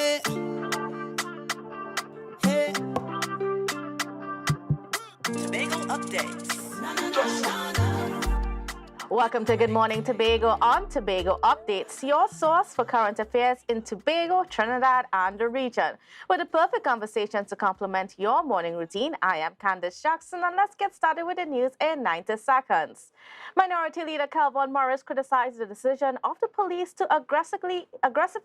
Hey, hey. Tobago updates. Welcome to Good Morning Tobago on Tobago Updates, your source for current affairs in Tobago, Trinidad, and the region. With a perfect conversation to complement your morning routine, I am Kandace and let's get started with the news in 90 seconds. Minority Leader Calvin Morris criticized the decision of the police to aggressively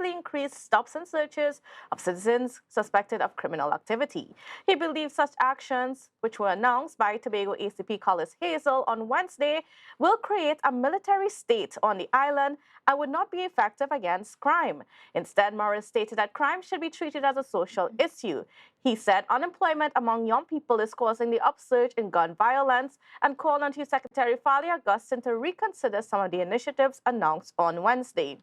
increase stops and searches of citizens suspected of criminal activity. He believes such actions, which were announced by Tobago ACP Collis Hazel on Wednesday, will create a military state on the island and would not be effective against crime. Instead, Morris stated that crime should be treated as a social issue. He said unemployment among young people is causing the upsurge in gun violence and called on Chief Secretary Fali Augustine to reconsider some of the initiatives announced on Wednesday.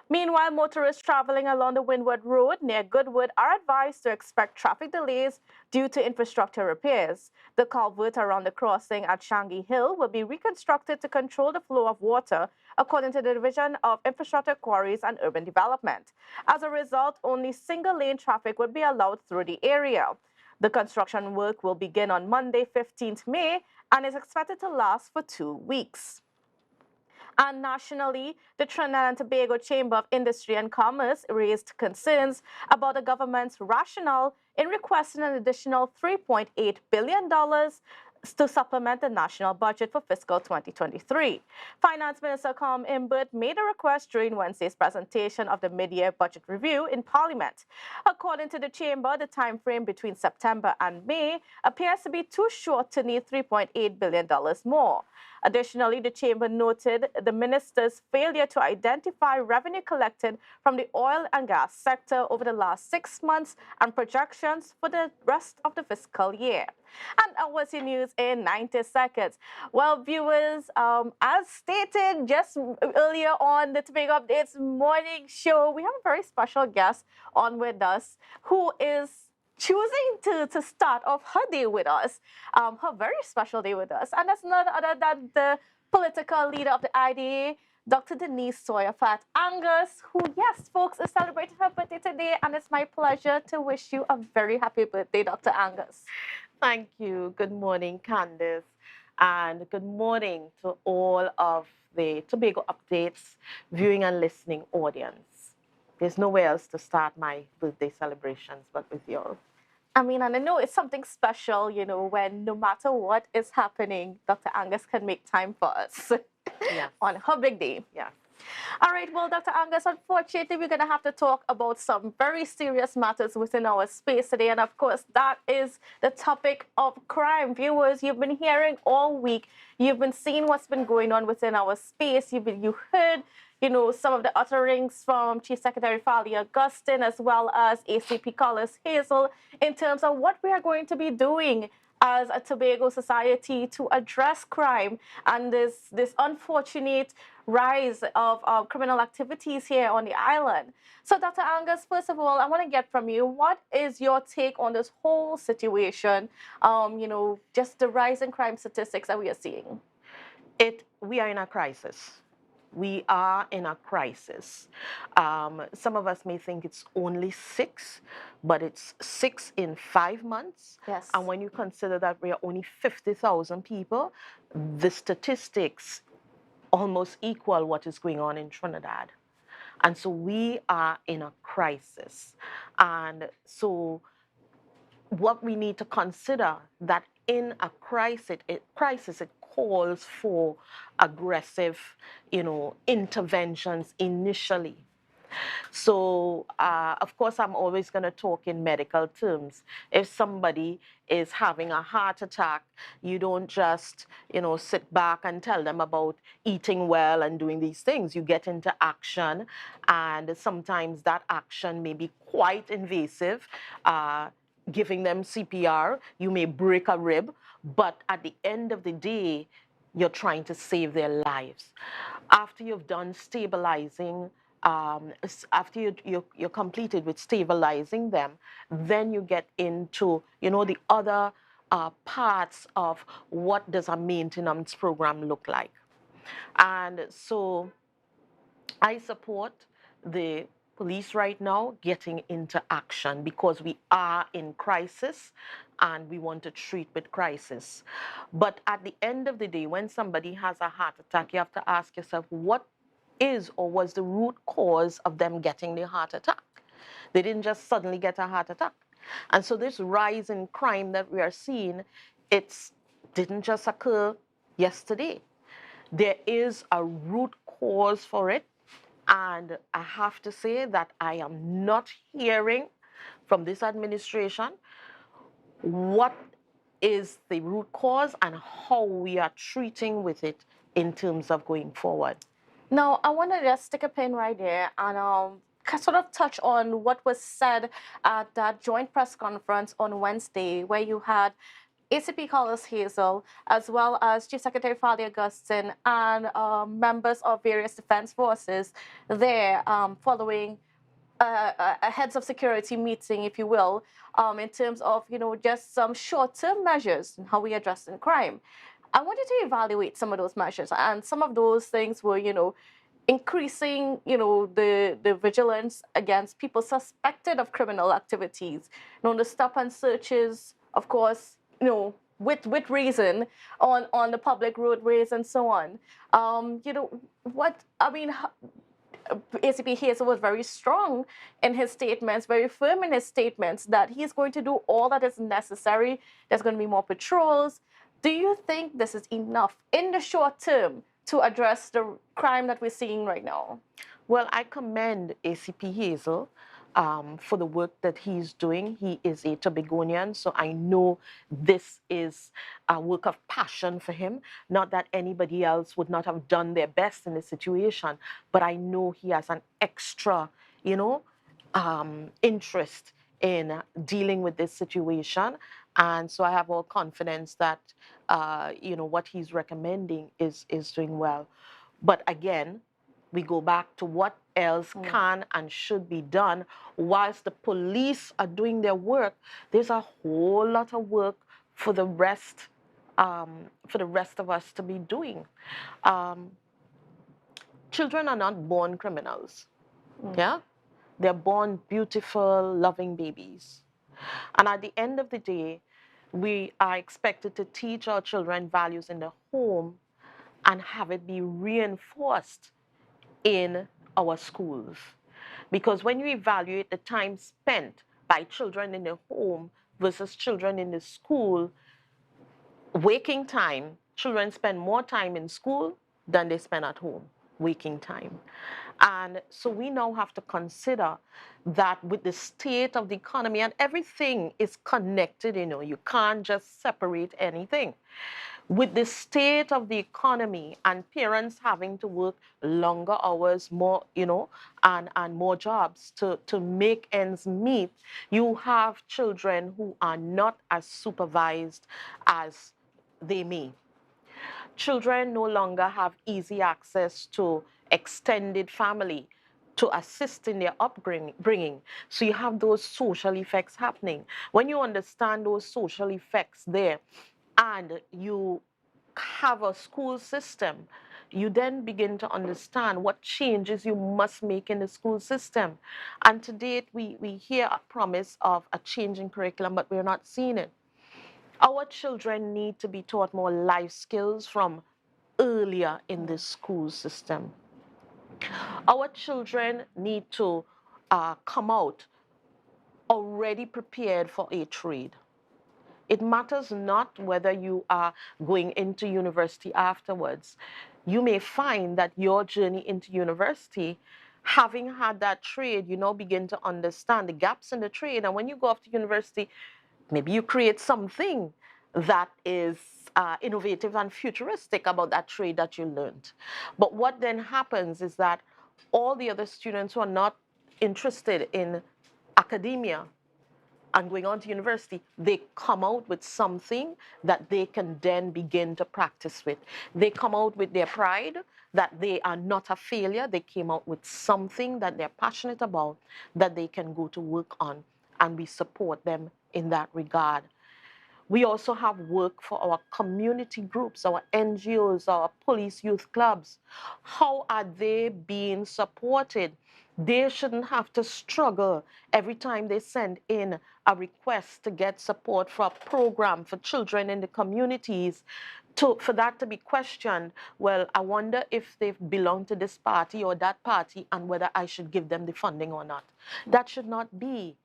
Meanwhile, motorists traveling along the Windward Road near Goodwood are advised to expect traffic delays due to infrastructure repairs. The culvert around the crossing at Shangi Hill will be reconstructed to control the flow of water, according to the Division of Infrastructure Quarries and Urban Development. As a result, only single-lane traffic would be allowed through the area. The construction work will begin on Monday, 15th May, and is expected to last for 2 weeks. And nationally, the Trinidad and Tobago Chamber of Industry and Commerce raised concerns about the government's rationale in requesting an additional $3.8 billion to supplement the national budget for fiscal 2023. Finance Minister Com Imbert made a request during Wednesday's presentation of the mid-year budget review in Parliament. According to the Chamber, the time frame between September and May appears to be too short to need $3.8 billion more. Additionally, the Chamber noted the minister's failure to identify revenue collected from the oil and gas sector over the last 6 months and projections for the rest of the fiscal year. And what's your news in 90 seconds? Well, viewers, as stated just earlier on the Tobago Updates morning show, we have a very special guest on with us who is choosing to start off her day with us, her very special day with us. And that's none other than the political leader of the IDA, Dr. Denise Tsoiafatt-Angus, who, yes, folks, is celebrating her birthday today. And it's my pleasure to wish you a very happy birthday, Dr. Angus. Thank you. Good morning, Kandace. And good morning to all of the Tobago Updates viewing and listening audience. There's nowhere else to start my birthday celebrations but with you. I mean, and I know it's something special, you know, when no matter what is happening, Dr. Angus can make time for us on her big day. Yeah. All right, well, Dr. Angus, unfortunately, we're going to have to talk about some very serious matters within our space today. And of course, that is the topic of crime. Viewers, you've been hearing all week. You've been seeing what's been going on within our space. You heard, you know, some of the utterings from Chief Secretary Fali Augustine as well as ACP Collis Hazel in terms of what we are going to be doing as a Tobago society to address crime and this unfortunate rise of criminal activities here on the island. So, Dr. Angus, first of all, I want to get from you, what is your take on this whole situation, you know, just the rise in crime statistics that we are seeing? We are in a crisis. We are in a crisis. Some of us may think it's only 6, but it's 6 in 5 months. Yes. And when you consider that we are only 50,000 people, the statistics almost equal what is going on in Trinidad. And so we are in a crisis. And so what we need to consider that in a crisis, it calls for aggressive, you know, interventions initially. So, of course, I'm always going to talk in medical terms. If somebody is having a heart attack, you don't just, you know, sit back and tell them about eating well and doing these things. You get into action, and sometimes that action may be quite invasive. Giving them CPR, you may break a rib, but at the end of the day, you're trying to save their lives. After you've done stabilizing, after you're completed with stabilizing them, then you get into, you know, the other parts of what does a maintenance program look like. And so I support the police right now getting into action because we are in crisis and we want to treat with crisis. But at the end of the day, when somebody has a heart attack, you have to ask yourself, what is or was the root cause of them getting the heart attack? They didn't just suddenly get a heart attack. And so this rise in crime that we are seeing, it didn't just occur yesterday. There is a root cause for it. And I have to say that I am not hearing from this administration what is the root cause and how we are treating with it in terms of going forward. Now, I want to just stick a pin right there and sort of touch on what was said at that joint press conference on Wednesday, where you had ACP Carlos Hazel, as well as Chief Secretary Fadi Augustine, and members of various defense forces there following a heads of security meeting, if you will, in terms of, just some short-term measures in how we address crime. I want you to evaluate some of those measures, and some of those things were, increasing, the vigilance against people suspected of criminal activities. The stop and searches, of course, with reason on the public roadways and so on. ACP Hazel was very strong in his statements, very firm in his statements that he's going to do all that is necessary. There's going to be more patrols. Do you think this is enough in the short term to address the crime that we're seeing right now? Well, I commend ACP Hazel for the work that he's doing. He is a Tobagonian, so I know this is a work of passion for him. Not that anybody else would not have done their best in the situation, but I know he has an extra, interest in dealing with this situation. And so I have all confidence that, what he's recommending is doing well. But again, we go back to what else can and should be done whilst the police are doing their work. There's a whole lot of work for the rest of us to be doing. Children are not born criminals. Yeah, they're born beautiful, loving babies. And at the end of the day, we are expected to teach our children values in the home and have it be reinforced in our schools. Because when you evaluate the time spent by children in the home versus children in the school, waking time, children spend more time in school than they spend at home, waking time. And so we now have to consider that with the state of the economy, and everything is connected, you can't just separate anything. With the state of the economy and parents having to work longer hours, more, and more jobs to make ends meet, you have children who are not as supervised as they may. Children no longer have easy access to extended family to assist in their upbringing. So you have those social effects happening. When you understand those social effects there, and you have a school system, you then begin to understand what changes you must make in the school system. And to date, we hear a promise of a change in curriculum, but we're not seeing it. Our children need to be taught more life skills from earlier in the school system. Our children need to come out already prepared for a trade. It matters not whether you are going into university afterwards. You may find that your journey into university, having had that trade, you now begin to understand the gaps in the trade. And when you go off to university, maybe you create something that is innovative and futuristic about that trade that you learned. But what then happens is that all the other students who are not interested in academia and going on to university, they come out with something that they can then begin to practice with. They come out with their pride that they are not a failure. They came out with something that they're passionate about that they can go to work on, and we support them in that regard. We also have work for our community groups, our NGOs, our police youth clubs. How are they being supported They shouldn't have to struggle every time they send in a request to get support for a program for children in the communities, for that to be questioned. Well, I wonder if they belong to this party or that party and whether I should give them the funding or not. That should not be.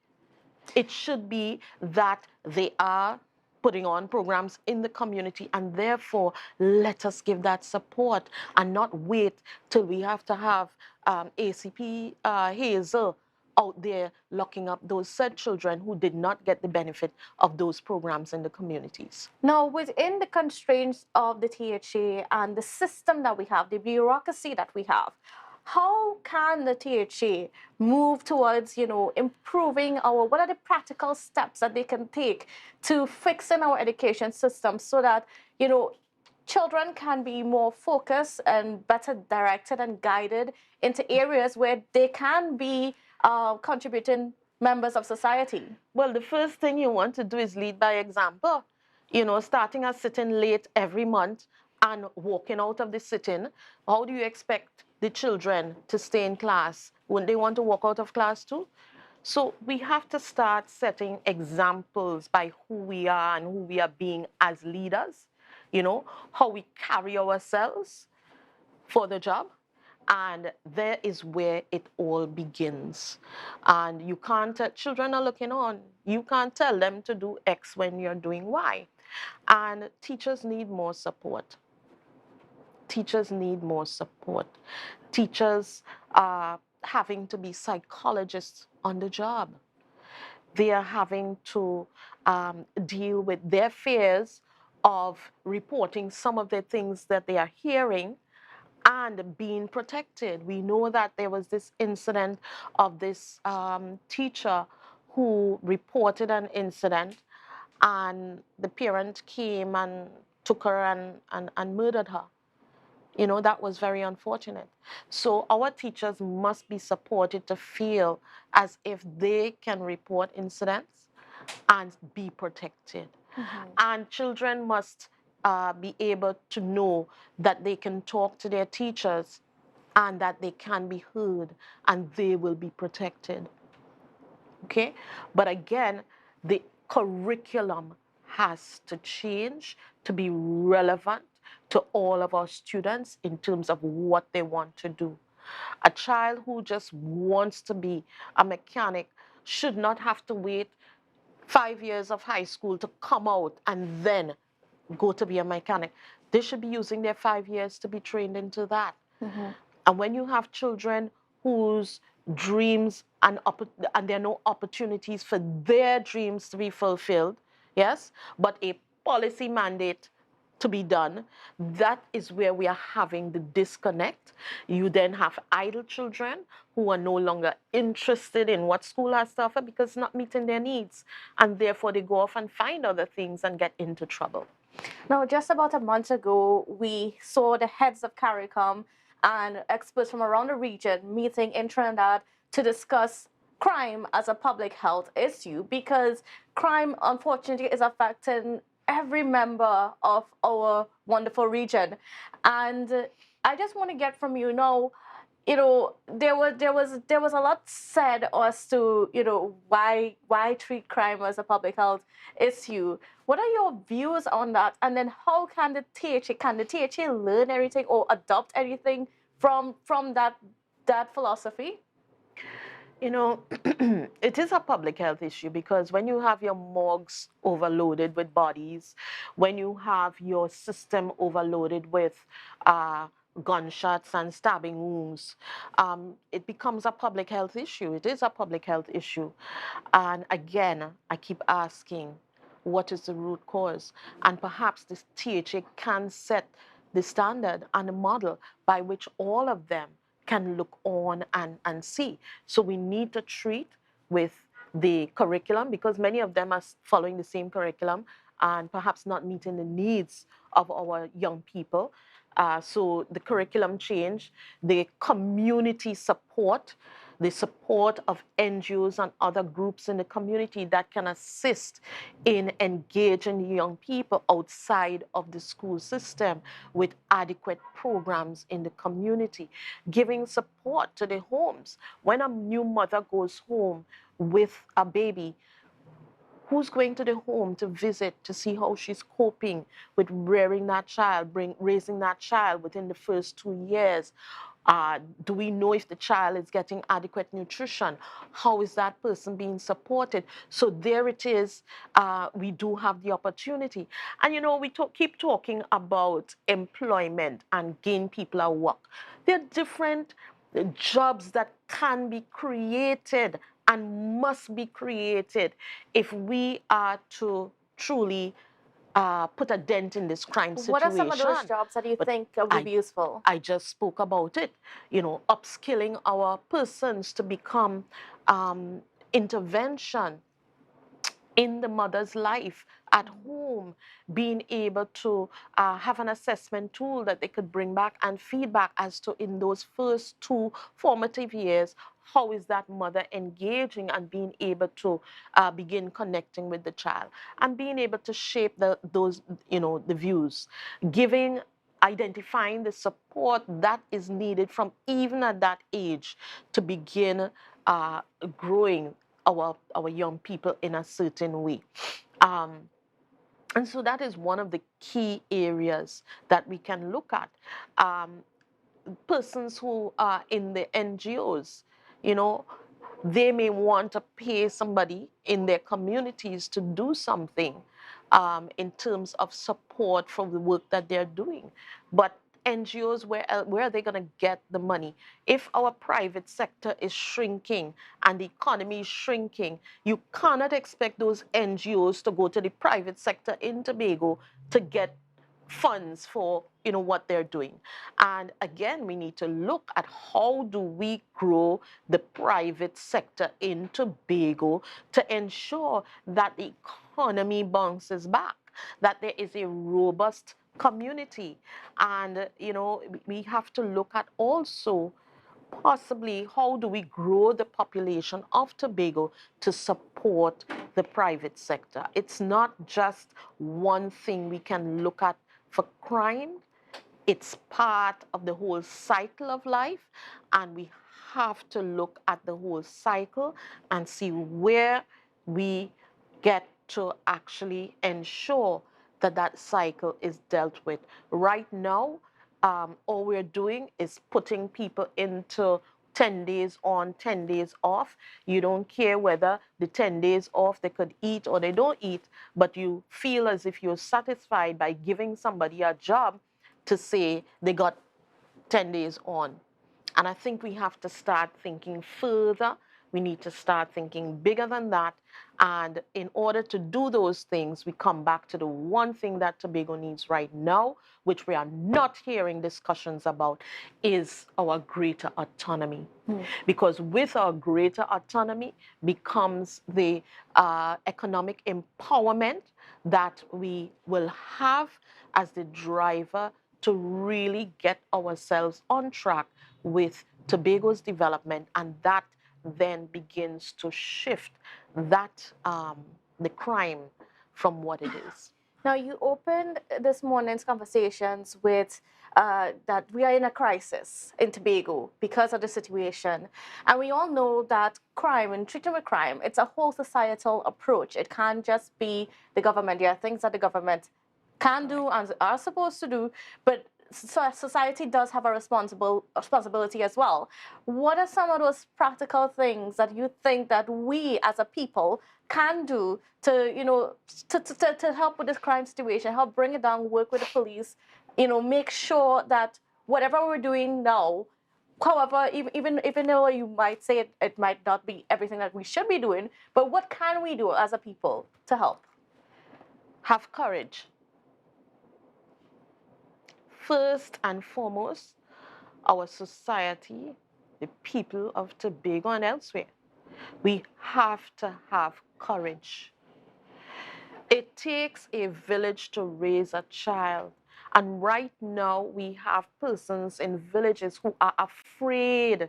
It should be that they are putting on programs in the community, and therefore let us give that support and not wait till we have to have ACP Hazel out there locking up those said children who did not get the benefit of those programs in the communities. Now, within the constraints of the THA and the system that we have, the bureaucracy that we have, how can the THA move towards, improving what are the practical steps that they can take to fixing our education system so that, children can be more focused and better directed and guided into areas where they can be contributing members of society? Well, the first thing you want to do is lead by example. Starting a sitting late every month and walking out of the sitting. How do you expect the children to stay in class? Wouldn't they want to walk out of class too? So we have to start setting examples by who we are and who we are being as leaders, how we carry ourselves for the job. And there is where it all begins. And you can't, children are looking on. You can't tell them to do X when you're doing Y. And teachers need more support. Teachers need more support. Teachers are having to be psychologists on the job. They are having to deal with their fears of reporting some of the things that they are hearing and being protected. We know that there was this incident of this teacher who reported an incident, and the parent came and took her and murdered her. That was very unfortunate. So our teachers must be supported to feel as if they can report incidents and be protected. Mm-hmm. And children must be able to know that they can talk to their teachers and that they can be heard and they will be protected. Okay? But again, the curriculum has to change to be relevant to all of our students in terms of what they want to do. A child who just wants to be a mechanic should not have to wait 5 years of high school to come out and then go to be a mechanic. They should be using their 5 years to be trained into that. Mm-hmm. And when you have children whose dreams and there are no opportunities for their dreams to be fulfilled, yes, but a policy mandate to be done, that is where we are having the disconnect. You then have idle children who are no longer interested in what school has to offer because it's not meeting their needs. And therefore they go off and find other things and get into trouble. Now, just about a month ago, we saw the heads of CARICOM and experts from around the region meeting in Trinidad to discuss crime as a public health issue, because crime, unfortunately, is affecting every member of our wonderful region. And I just want to get from you now, there was a lot said as to, why treat crime as a public health issue. What are your views on that? And then how can the THA learn everything or adopt anything from that philosophy? It is a public health issue because when you have your morgues overloaded with bodies, when you have your system overloaded with gunshots and stabbing wounds, it becomes a public health issue. It is a public health issue. And again, I keep asking, what is the root cause? And perhaps this THA can set the standard and the model by which all of them can look on and see. So we need to treat with the curriculum because many of them are following the same curriculum and perhaps not meeting the needs of our young people. So the curriculum change, the community support, the support of NGOs and other groups in the community that can assist in engaging young people outside of the school system with adequate programs in the community, giving support to the homes. When a new mother goes home with a baby, who's going to the home to visit to see how she's coping with rearing that child, raising that child within the first 2 years? Do we know if the child is getting adequate nutrition? How is that person being supported? So there it is. We do have the opportunity. And, we keep talking about employment and gain people at work. There are different jobs that can be created and must be created if we are to truly put a dent in this crime situation. What are some of those jobs that you think would be useful? I just spoke about it, upskilling our persons to become intervention in the mother's life at home, being able to have an assessment tool that they could bring back and feedback as to in those first 2 formative years, how is that mother engaging and being able to begin connecting with the child and being able to shape those, the views, identifying the support that is needed from even at that age to begin growing our young people in a certain way. And so that is one of the key areas that we can look at. Persons who are in the NGOs, they may want to pay somebody in their communities to do something in terms of support for the work that they're doing. But NGOs, where are they going to get the money? If our private sector is shrinking and the economy is shrinking, you cannot expect those NGOs to go to the private sector in Tobago to get funds for what they're doing. And again, we need to look at how do we grow the private sector in Tobago to ensure that the economy bounces back, that there is a robust community. And we have to look at also possibly how do we grow the population of Tobago to support the private sector. It's not just one thing we can look at for crime. It's part of the whole cycle of life, and we have to look at the whole cycle and see where we get to actually ensure that that cycle is dealt with. Right now, all we're doing is putting people into 10 days on, 10 days off. You don't care whether the 10 days off they could eat or they don't eat, but you feel as if you're satisfied by giving somebody a job to say they got 10 days on. And I think we have to start thinking further. We need to start thinking bigger than that. And in order to do those things, we come back to the one thing that Tobago needs right now, which we are not hearing discussions about, is our greater autonomy. Because with our greater autonomy becomes the economic empowerment that we will have as the driver to really get ourselves on track with Tobago's development, and that then begins to shift that the crime from what it is. Now, you opened this morning's conversations with that we are in a crisis in Tobago because of the situation. And we all know that crime and treating with crime, it's a whole societal approach. It can't just be the government. There are things that the government can do and are supposed to do, but society does have a responsibility as well. What are some of those practical things that you think that we as a people can do to, to help with this crime situation, help bring it down, work with the police, make sure that whatever we're doing now, however, even though you might say it might not be everything that we should be doing, but what can we do as a people to help? Have courage. First and foremost, our society, the people of Tobago and elsewhere, we have to have courage. It takes a village to raise a child. And right now, we have persons in villages who are afraid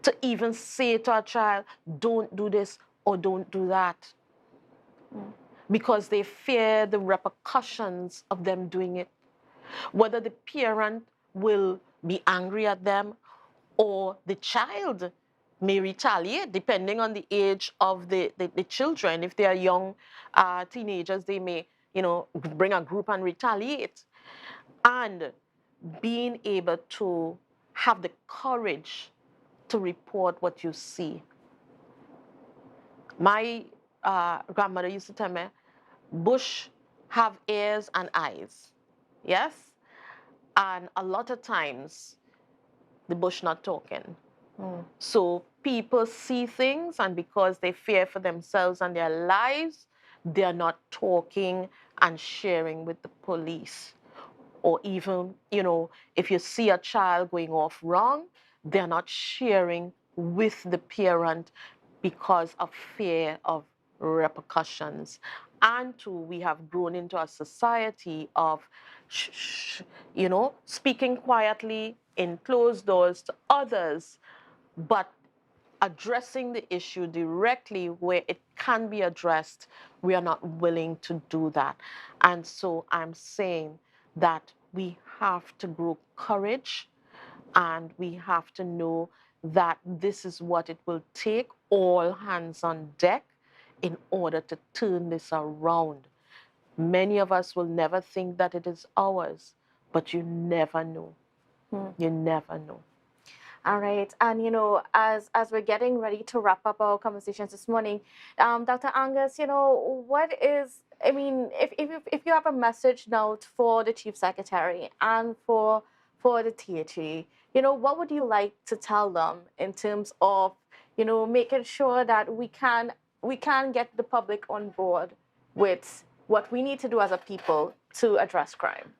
to even say to a child, don't do this or don't do that. Because they fear the repercussions of them doing it. Whether the parent will be angry at them or the child may retaliate depending on the age of the children. If they are young teenagers, they may, bring a group and retaliate. And being able to have the courage to report what you see. My grandmother used to tell me, bush have ears and eyes. Yes? And a lot of times, the bush not talking. So people see things, and because they fear for themselves and their lives, they are not talking and sharing with the police. Or even, if you see a child going off wrong, they're not sharing with the parent because of fear of repercussions. And two, we have grown into a society of speaking quietly in closed doors to others, but addressing the issue directly where it can be addressed, we are not willing to do that. And so I'm saying that we have to grow courage, and we have to know that this is what it will take, all hands on deck, in order to turn this around. Many of us will never think that it is ours, but you never know. You never know. All right, and as we're getting ready to wrap up our conversations this morning, Dr. Angus, what is, if you have a message note for the Chief Secretary and for the THE, what would you like to tell them in terms of, making sure that we can get the public on board with what we need to do as a people to address crime?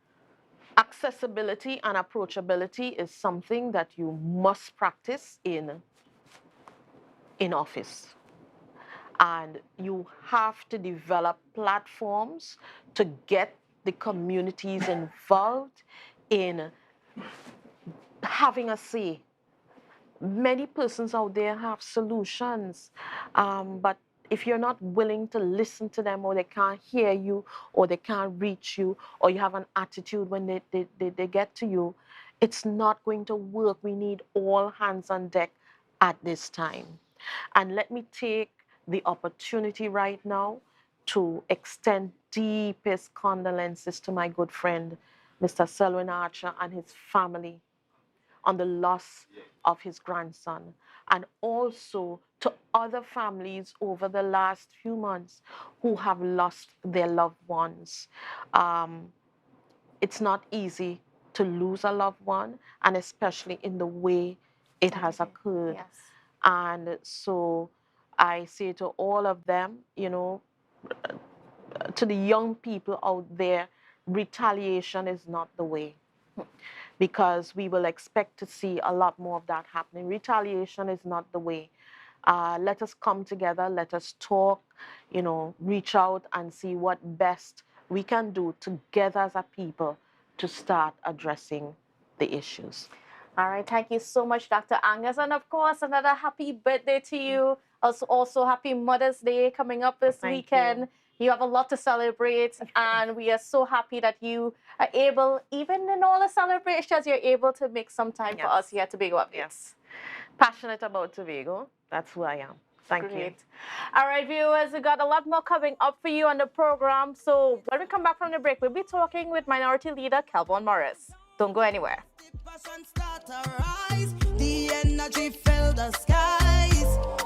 Accessibility and approachability is something that you must practice in office. And you have to develop platforms to get the communities involved in having a say. Many persons out there have solutions, but if you're not willing to listen to them, or they can't hear you, or they can't reach you, or you have an attitude when they get to you, it's not going to work. We need all hands on deck at this time. And let me take the opportunity right now to extend deepest condolences to my good friend, Mr. Selwyn Archer, and his family on the loss of his grandson, and also to other families over the last few months who have lost their loved ones. It's not easy to lose a loved one, and especially in the way it has occurred. Yes. And so I say to all of them, to the young people out there, retaliation is not the way. Because we will expect to see a lot more of that happening. Retaliation is not the way. Let us come together, let us talk, reach out and see what best we can do together as a people to start addressing the issues. All right, thank you so much, Dr. Angus. And of course, another happy birthday to you. Also happy Mother's Day coming up this weekend. You have a lot to celebrate, and we are so happy that you are able, even in all the celebrations, you're able to make some time for us here at Tobago Updates. Yes. Passionate about Tobago. That's who I am. Thank you. All right, viewers, we got a lot more coming up for you on the program. So when we come back from the break, we'll be talking with Minority Leader Kelvin Morris. Don't go anywhere. The energy fill the skies.